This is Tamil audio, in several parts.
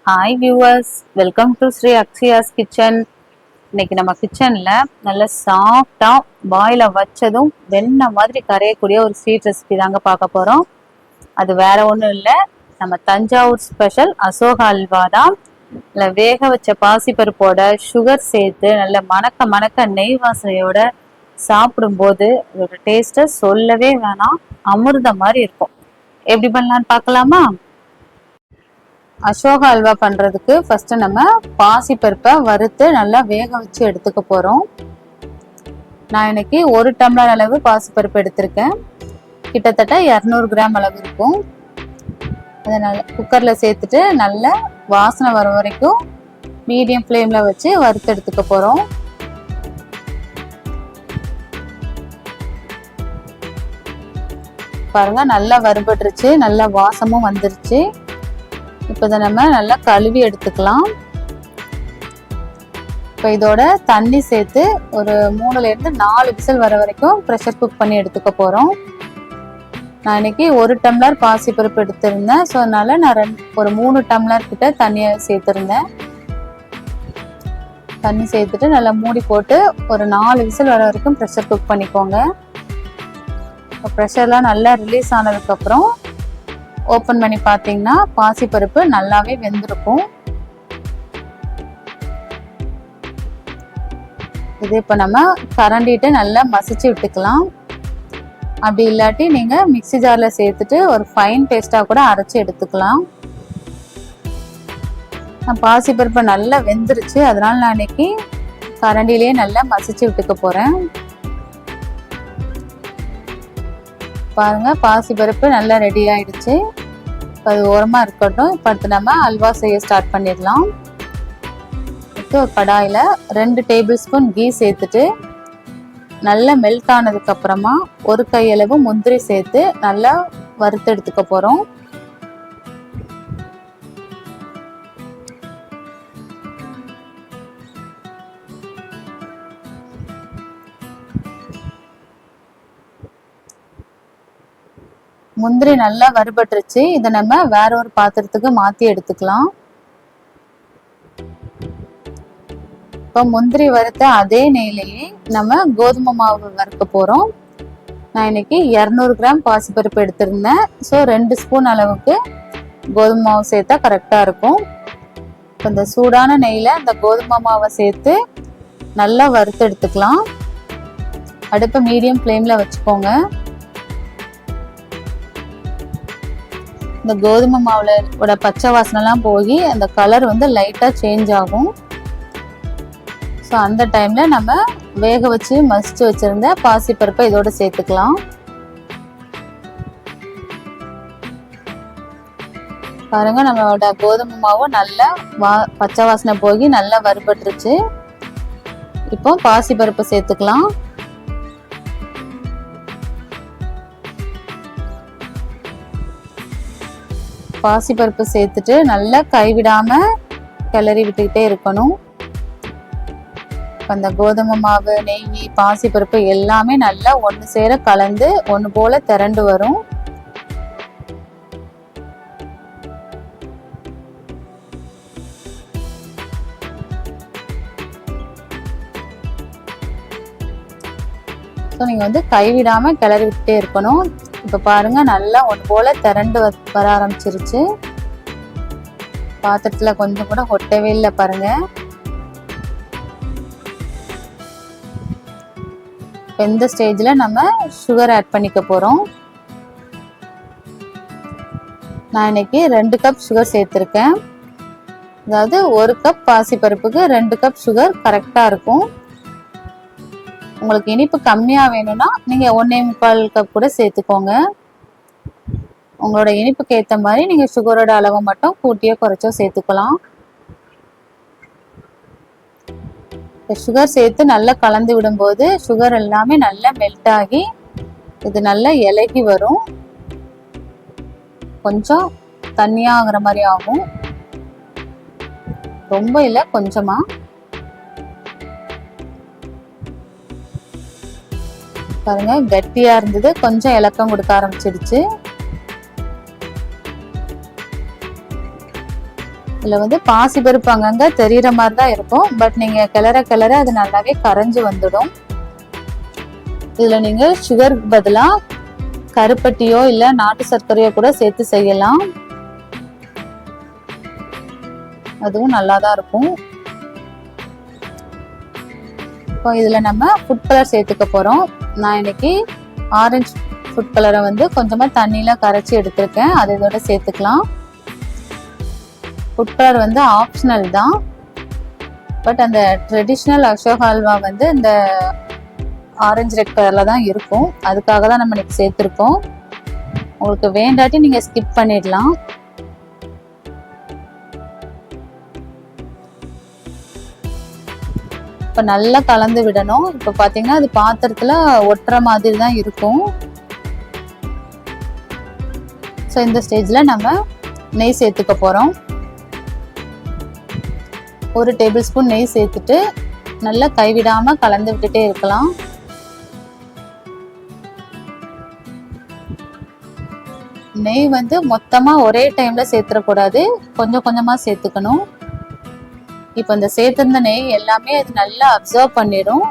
Hi viewers, welcome to Sri Akshaya's kitchen. இன்னைக்கு நம்ம கிச்சன்ல நல்ல சாஃப்டா பாயில வச்சதும் வெண்ணெய் மாதிரி கரையக்கூடிய ஒரு ஸ்வீட் ரெசிபி தாங்க பார்க்க போறோம். அது வேற ஒன்றும் இல்லை, நம்ம தஞ்சாவூர் ஸ்பெஷல் அசோக அல்வா தான். நல்ல வேக வச்ச பாசிப்பருப்போட சுகர் சேர்த்து நல்ல மணக்க மணக்க நெய் வாசனையோட சாப்பிடும்போது அதோட டேஸ்ட்டை சொல்லவே வேணாம், அமிர்தம் மாதிரி இருக்கும். எப்படி பண்ணலான்னு பார்க்கலாமா? அசோகா அல்வா பண்றதுக்கு ஃபர்ஸ்ட் நம்ம பாசி பருப்பை வறுத்து நல்லா வேக வச்சு எடுத்துக்க போறோம். நான் இன்னைக்கு 1 டம்ளர் அளவு பாசி பருப்பு எடுத்திருக்கேன். கிட்டத்தட்ட 200 கிராம் அளவு இருக்கும். அதனால குக்கர்ல சேர்த்துட்டு நல்ல வாசனை வர வரைக்கும் மீடியம் ஃப்ளேம்ல வச்சு வறுத்து எடுத்துக்க போறோம். பாருங்க, நல்லா வறுபட்டுருச்சு, நல்லா வாசமும் வந்துருச்சு. இப்போ இதை நம்ம நல்லா கழுவி எடுத்துக்கலாம். இப்போ இதோட தண்ணி சேர்த்து ஒரு 3லேருந்து 4 விசில் வர வரைக்கும் ப்ரெஷர் குக் பண்ணி எடுத்துக்க போகிறோம். நான் இன்னைக்கு 1 டம்ளர் பாசிப்பருப்பு எடுத்திருந்தேன். ஸோ அதனால நான் ஒரு 3 டம்ளர் கிட்ட தண்ணியை சேர்த்துருந்தேன். தண்ணி சேர்த்துட்டு நல்லா மூடி போட்டு ஒரு 4 விசில் வர வரைக்கும் ப்ரெஷர் குக் பண்ணிக்கோங்க. ப்ரெஷர்லாம் நல்லா ரிலீஸ் ஆனதுக்கப்புறம் ஓப்பன் பண்ணி பார்த்தீங்கன்னா பாசிப்பருப்பு நல்லாவே வெந்திருக்கும். இது இப்போ நம்ம கரண்டிட்டு நல்லா மசிச்சு விட்டுக்கலாம். அப்படி இல்லாட்டி நீங்கள் மிக்ஸி ஜாரில் சேர்த்துட்டு ஒரு ஃபைன் பேஸ்ட்டாக கூட அரைச்சி எடுத்துக்கலாம். பாசிப்பருப்பு நல்லா வெந்துருச்சு, அதனால நான் இன்னைக்கு கரண்டிலேயே நல்லா மசிச்சு விட்டுக்க போகிறேன். பாருங்க, பாசிப்பருப்பு நல்லா ரெடி ஆயிடுச்சு. இப்போ அது ஓரமாக இருக்கட்டும். இப்போ அடுத்து நம்ம அல்வா செய்ய ஸ்டார்ட் பண்ணிடலாம். இப்போ ஒரு கடாயில் 2 டேபிள் ஸ்பூன் கீ சேர்த்துட்டு நல்லா மெல்ட் ஆனதுக்கு அப்புறமா 1 கையளவு முந்திரி சேர்த்து நல்லா வறுத்து எடுத்துக்க போகிறோம். முந்திரி நல்லா வறுபட்டுருச்சு. இதை நம்ம வேற ஒரு பாத்திரத்துக்கு மாற்றி எடுத்துக்கலாம். இப்போ முந்திரி வறுத்த அதே நெய்லேயே நம்ம கோதுமை மாவு வறுக்க போகிறோம். நான் இன்னைக்கு 200 கிராம் பாசிப்பருப்பு எடுத்திருந்தேன். ஸோ 2 ஸ்பூன் அளவுக்கு கோதுமை மாவு சேர்த்தா கரெக்டாக இருக்கும். இப்போ இந்த சூடான நெய்யில் இந்த கோதுமை மாவை சேர்த்து நல்லா வறுத்து எடுத்துக்கலாம். அடுப்பை மீடியம் ஃப்ளேமில் வச்சுக்கோங்க. இந்த கோதுமை மாவுல பச்சை வாசனைலாம் போய் அந்த கலர் வந்து லைட்டாக சேஞ்ச் ஆகும். ஸோ அந்த டைமில் நம்ம வேக வச்சு மசிச்சு வச்சுருந்த பாசிப்பருப்பை இதோட சேர்த்துக்கலாம். பாருங்க, நம்மளோட கோதுமை மாவு நல்லா பச்சை வாசனை போய் நல்லா வறுபட்டுருச்சு. இப்போ பாசிப்பருப்பை சேர்த்துக்கலாம். பாசிப்பருப்பு சேர்த்துட்டு நல்லா கைவிடாம கிளறி விட்டுக்கிட்டே இருக்கணும். அந்த கோதுமை மாவு, நெய், பாசிப்பருப்பு எல்லாமே நல்லா ஒன்று சேர கலந்து ஒன்று போல திரண்டு வரும். ஸோ நீங்கள் வந்து கைவிடாம கிளறி விட்டுட்டே இருக்கணும். இப்போ பாருங்க, நல்லா ஒன்று போல திரண்டு வர ஆரம்பிச்சிருச்சு. பாத்திரத்தில் கொஞ்சம் கூட ஒட்டவே இல்லை பாருங்க. இந்த ஸ்டேஜில் நம்ம சுகர் ஆட் பண்ணிக்க போகிறோம். நான் இன்னைக்கு 2 கப் சுகர் சேர்த்துருக்கேன். அதாவது 1 கப் பாசிப்பருப்புக்கு 2 கப் சுகர் கரெக்டாக இருக்கும். உங்களுக்கு இனிப்பு கம்மியாக வேணும்னா நீங்கள் 1.25 கப் கூட சேர்த்துக்கோங்க. உங்களோட இனிப்புக்கு ஏற்ற மாதிரி நீங்கள் சுகரோட அளவை மட்டும் கூட்டியோ குறைச்சோ சேர்த்துக்கலாம். சுகர் சேர்த்து நல்லா கலந்து விடும்போது சுகர் எல்லாமே நல்லா மெல்ட் ஆகி இது நல்லா இலகி வரும். கொஞ்சம் தண்ணியாக ஆகுற மாதிரி ஆகும், ரொம்ப இல்லை, கொஞ்சமாக. பாருங்க, கட்டியா இருந்தது, கொஞ்சம் இலக்கம் கொடுக்க ஆரம்பிச்சிடுச்சு. இதுல வந்து பாசி பருப்பு அங்கங்க தெரியுற மாதிரி தான் இருக்கும். பட் நீங்க கிளற அது நல்லாவே கரைஞ்சு வந்துடும். இதுல நீங்க சுகருக்கு பதிலா கருப்பட்டியோ இல்ல நாட்டு சர்க்கரையோ கூட சேர்த்து செய்யலாம். அதுவும் நல்லாதான் இருக்கும். இப்போ இதுல நம்ம ஃபுட் கலர் சேர்த்துக்க போறோம். நான் இன்னைக்கு ஆரஞ்சு ஃபுட் கலரை வந்து கொஞ்சமா தண்ணியில கரைச்சி எடுத்திருக்கேன். அதை இதோட சேர்த்துக்கலாம். ஃபுட் கலர் வந்து ஆப்ஷனல் தான். பட் அந்த ட்ரெடிஷ்னல் அசோகா அல்வா வந்து இந்த ஆரஞ்சு ரெட் கலர்ல தான் இருக்கும். அதுக்காக தான் நம்ம இன்னைக்கு சேர்த்துருக்கோம். உங்களுக்கு வேண்டாட்டி நீங்க ஸ்கிப் பண்ணிடலாம். இப்போ நல்லா கலந்து விடணும். இப்போ பார்த்தீங்கன்னா அது பாத்திரத்துல ஒட்டுற மாதிரி தான் இருக்கும். ஸோ இந்த ஸ்டேஜில் நம்ம நெய் சேர்த்துக்க போகிறோம். 1 டேபிள் ஸ்பூன் நெய் சேர்த்துட்டு நல்லா கைவிடாமல் கலந்து விட்டுட்டே இருக்கலாம். நெய் வந்து மொத்தமாக ஒரே டைமில் சேர்த்துடக்கூடாது, கொஞ்சம் கொஞ்சமாக சேர்த்துக்கணும். இப்போ இந்த சேர்த்துருந்த நெய் எல்லாமே அது நல்லா அப்சர்வ் பண்ணிடும்.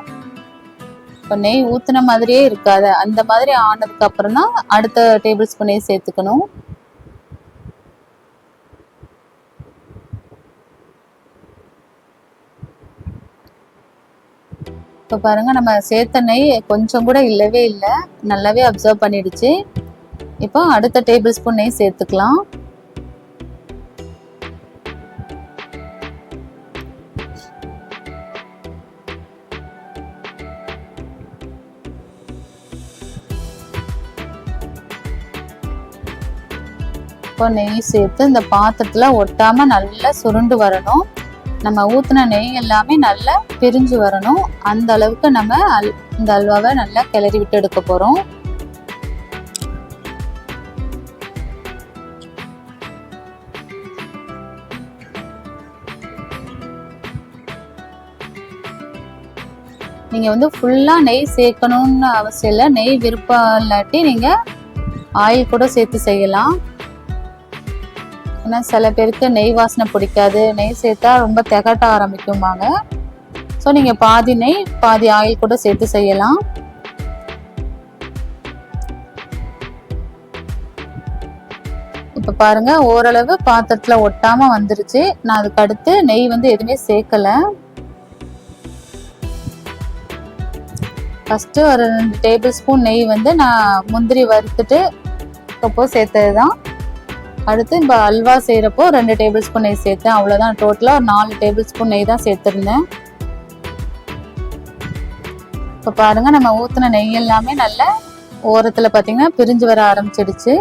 இப்போ நெய் ஊற்றின மாதிரியே இருக்காது. அந்த மாதிரி ஆனதுக்கு அப்புறம் தான் அடுத்த டேபிள் ஸ்பூன் நெய் சேர்த்துக்கணும். இப்போ பாருங்க, நம்ம சேர்த்த நெய் கொஞ்சம் கூட இல்லவே இல்லை, நல்லாவே அப்சர்வ் பண்ணிடுச்சு. இப்போ அடுத்த டேபிள் ஸ்பூன் நெய் சேர்த்துக்கலாம். இப்போ நெய் சேர்த்து இந்த பாத்திரத்துல ஒட்டாம நல்லா சுருண்டு வரணும். நம்ம ஊற்றின நெய் எல்லாமே நல்லா பிரிஞ்சு வரணும். அந்த அளவுக்கு நம்ம இந்த அல்வாவை நல்லா கிளறி விட்டு எடுக்க போறோம். நீங்க வந்து ஃபுல்லா நெய் சேர்க்கணும்னு அவசியம் இல்லை. நெய் விருப்பம் இல்லாட்டி நீங்க ஆயில் கூட சேர்த்து செய்யலாம். ஏன்னா சில பேருக்கு நெய் வாசனை பிடிக்காது, நெய் சேர்த்தா ரொம்ப திகட்ட ஆரம்பிக்குமாங்க. ஸோ நீங்கள் பாதி நெய் பாதி ஆயில் கூட சேர்த்து செய்யலாம். இப்போ பாருங்க, ஓரளவு பாத்திரத்தில் ஒட்டாம வந்துருச்சு. நான் அதுக்கு அடுத்து நெய் வந்து எதுவுமே சேர்க்கல. ஃபர்ஸ்ட் ஒரு 2 டேபிள் ஸ்பூன் நெய் வந்து நான் முந்திரி வறுத்துட்டு அப்போ சேர்த்தது தான். அடுத்து இப்போ அல்வா செய்கிறப்போ 2 டேபிள் ஸ்பூன் நெய் சேர்த்தேன். அவ்வளோதான். டோட்டலாக ஒரு 4 டேபிள் ஸ்பூன் நெய் தான் சேர்த்துருந்தேன். இப்போ பாருங்கள், நம்ம ஊற்றின நெய் எல்லாமே நல்ல ஓரத்தில் பார்த்தீங்கன்னா பிரிஞ்சு வர ஆரம்பிச்சிடுச்சு.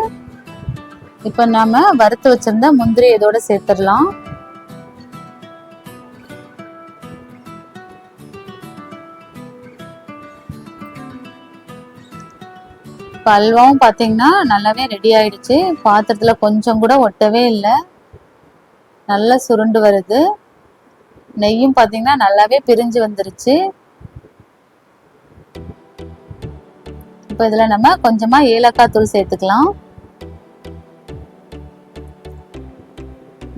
இப்போ நம்ம வறுத்து வச்சிருந்த முந்திரி இதோட சேர்த்துடலாம். இப்போ அல்வாவும் பார்த்தீங்கன்னா நல்லாவே ரெடி ஆயிடுச்சு. பாத்திரத்தில் கொஞ்சம் கூட ஒட்டவே இல்லை, நல்லா சுருண்டு வருது. நெய்யும் பார்த்தீங்கன்னா நல்லாவே பிரிஞ்சு வந்துருச்சு. இப்போ இதில் நம்ம கொஞ்சமாக ஏலக்காய் தூள் சேர்த்துக்கலாம்.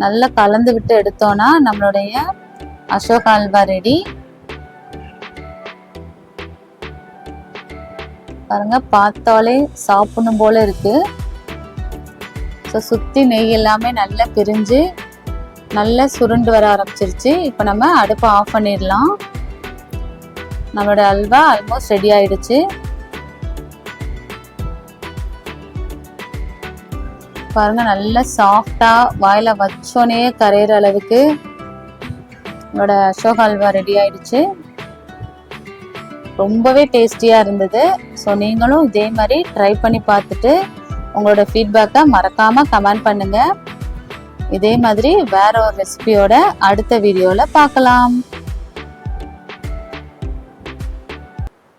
நல்லா கலந்து விட்டு எடுத்தோம்னா நம்மளுடைய அசோகா அல்வா ரெடி. பாருங்க, பார்த்தாலே சாப்பிடணும் போல இருக்கு. ஸோ சுற்றி நெய் எல்லாமே நல்லா பிரிஞ்சு நல்லா சுருண்டு வர ஆரம்பிச்சிருச்சு. இப்போ நம்ம அடுப்பை ஆஃப் பண்ணிடலாம். நம்மளோட அல்வா ஆல்மோஸ்ட் ரெடி ஆயிடுச்சு. பாருங்க, நல்லா சாஃப்டா வாயில வச்சோனே கரையிற அளவுக்கு நம்மளோட அசோகா அல்வா ரெடி ஆயிடுச்சு. ரொம்பவே டேஸ்டியாக இருந்தது. ஸோ நீங்களும் இதே மாதிரி ட்ரை பண்ணி பார்த்துட்டு உங்களோட ஃபீட்பேக்கை மறக்காமல் கமெண்ட் பண்ணுங்கள். இதே மாதிரி வேற ஒரு ரெசிபியோட அடுத்த வீடியோவில் பார்க்கலாம்.